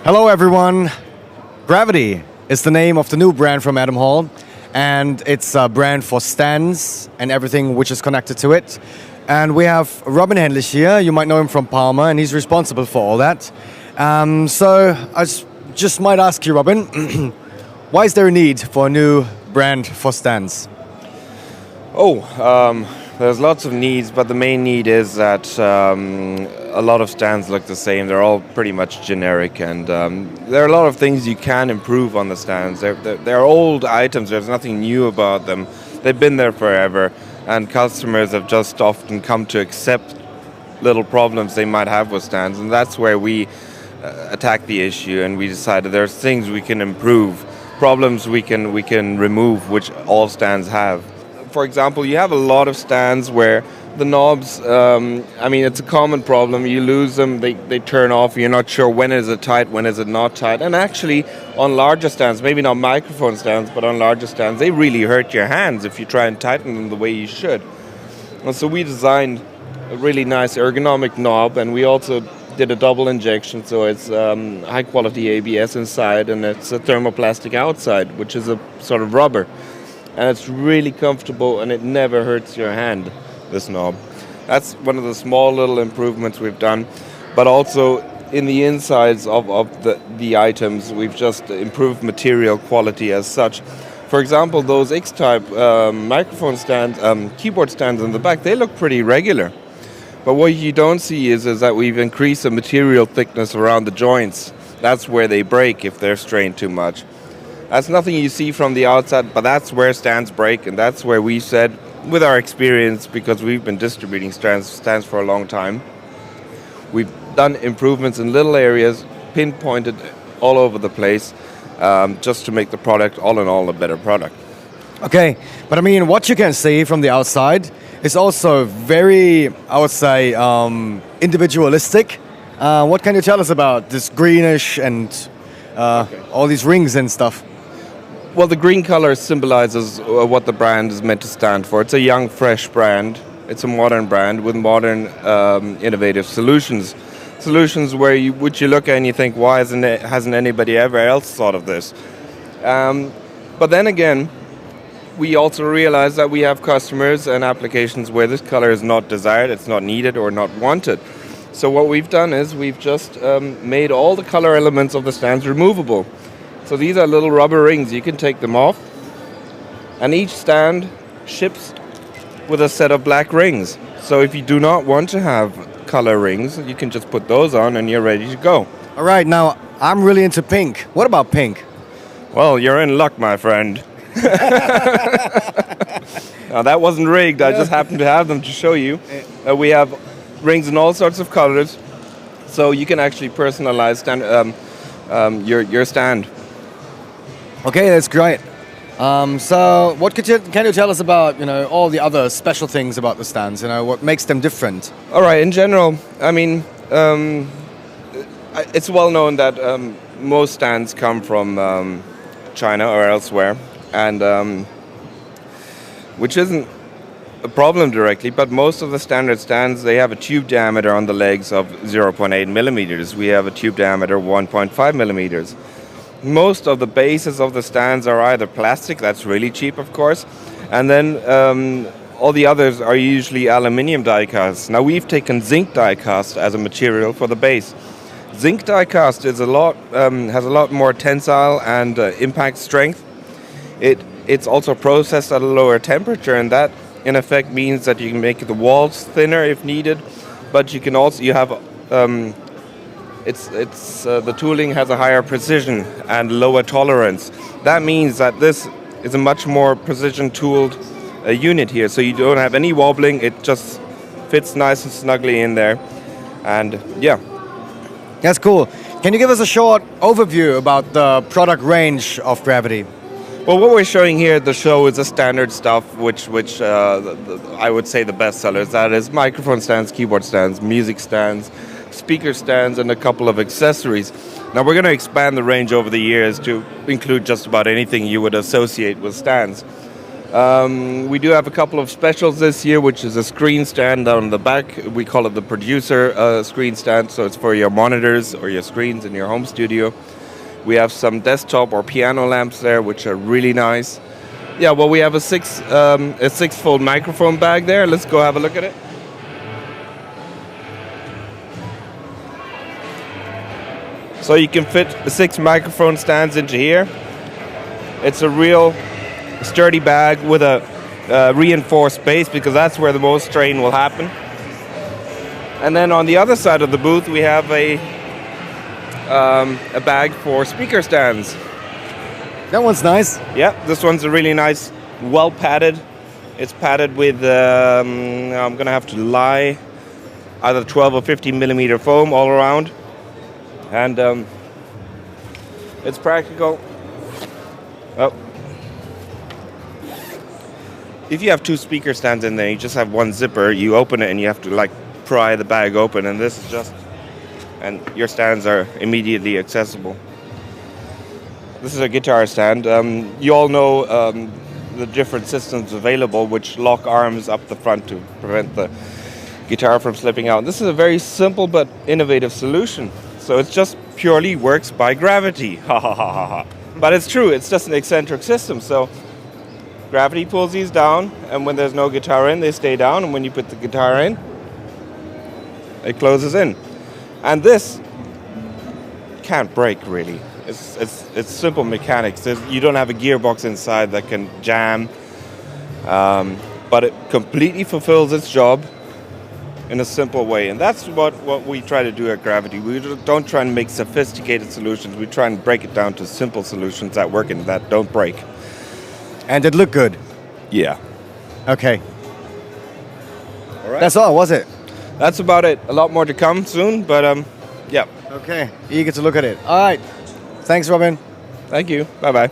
Hello everyone. Gravity is the name of the new brand from Adam Hall, and it's a brand for stands and everything which is connected to it. And we have Robin Henlich here. You might know him from Palmer, and he's responsible for all that. So I just might ask you, Robin, why is there a need for a new brand for stands? There's lots of needs, but the main need is that a lot of stands look the same. They're all pretty much generic, and there are a lot of things you can improve on the stands. They're old items. There's nothing new about them. They've been there forever, and customers have just often come to accept little problems they might have with stands, and that's where we attack the issue, and we decided there's things we can improve, problems we can remove, which all stands have. For example, you have a lot of stands where the knobs, it's a common problem. You lose them, they turn off, you're not sure when is it tight, when is it not tight. And actually, on larger stands, maybe not microphone stands, but on larger stands, they really hurt your hands if you try and tighten them the way you should. And so we designed a really nice ergonomic knob, and we also did a double injection, so it's high quality ABS inside, and it's a thermoplastic outside, which is a sort of rubber. And it's really comfortable, and it never hurts your hand, this knob. That's one of the small little improvements we've done. But also in the insides of the items, we've just improved material quality as such. For example, those X-type microphone stands, keyboard stands in the back, they look pretty regular. But what you don't see is that we've increased the material thickness around the joints. That's where they break if they're strained too much. That's nothing you see from the outside, but that's where stands break, and that's where we said, with our experience, because we've been distributing stands for a long time, we've done improvements in little areas, pinpointed all over the place, just to make the product, all in all, a better product. Okay, but what you can see from the outside is also very, I would say, individualistic. What can you tell us about this greenish and all these rings and stuff? Well, the green color symbolizes what the brand is meant to stand for. It's a young, fresh brand. It's a modern brand with modern, innovative solutions. Solutions which you look at and you think, why hasn't anybody ever else thought of this? But then again, we also realize that we have customers and applications where this color is not desired, it's not needed or not wanted. So what we've done is we've just made all the color elements of the stands removable. So these are little rubber rings. You can take them off, and each stand ships with a set of black rings. So if you do not want to have color rings, you can just put those on and you're ready to go. All right, now I'm really into pink. What about pink? Well, you're in luck, my friend. Now that wasn't rigged. I just happened to have them to show you. We have rings in all sorts of colors, so you can actually personalize your stand. Okay, that's great. So what can you tell us about all the other special things about the stands? What makes them different? All right, in general, it's well known that most stands come from China or elsewhere, and which isn't a problem directly, but most of the standard stands, they have a tube diameter on the legs of 0.8 millimeters. We have a tube diameter of 1.5 millimeters. Most of the bases of the stands are either plastic, that's really cheap of course, and then all the others are usually aluminium die cast. Now we've taken zinc die cast as a material for the base. Zinc die cast is has a lot more tensile and impact strength. It's also processed at a lower temperature, and that in effect means that you can make the walls thinner if needed, but you can also the tooling has a higher precision and lower tolerance. That means that this is a much more precision tooled unit here, so you don't have any wobbling. It just fits nice and snugly in there, and yeah. That's cool. Can you give us a short overview about the product range of Gravity? Well, what we're showing here at the show is the standard stuff, which I would say the best sellers. That is microphone stands, keyboard stands, music stands, speaker stands, and a couple of accessories. Now we're going to expand the range over the years to include just about anything you would associate with stands. We do have a couple of specials this year, which is a screen stand down the back. We call it the producer screen stand, so it's for your monitors or your screens in your home studio. We have some desktop or piano lamps there, which are really nice. Yeah, well, we have a six-fold microphone bag there. Let's go have a look at it. So you can fit 6 microphone stands into here. It's a real sturdy bag with a reinforced base, because that's where the most strain will happen. And then on the other side of the booth we have a bag for speaker stands. That one's nice. Yeah, this one's a really nice, well padded. It's padded with I'm gonna have to lie, either 12 or 15 millimeter foam all around, and it's practical. Oh. If you have 2 speaker stands in there, you just have one zipper, you open it and you have to like pry the bag open, and this is just, and your stands are immediately accessible. This is a guitar stand. You all know the different systems available, which lock arms up the front to prevent the guitar from slipping out. This is a very simple but innovative solution. So it just purely works by gravity. Ha ha ha ha ha. But it's true, it's just an eccentric system. So gravity pulls these down, and when there's no guitar in, they stay down, and when you put the guitar in, it closes in. And this can't break, really. It's simple mechanics. You don't have a gearbox inside that can jam, but it completely fulfills its job in a simple way. And that's what we try to do at Gravity. We don't try and make sophisticated solutions. We try and break it down to simple solutions that work and that don't break. And it looked good. Yeah. Okay. All right. That's all, was it? That's about it. A lot more to come soon, but yeah. Okay. Eager to look at it. All right. Thanks, Robin. Thank you. Bye-bye.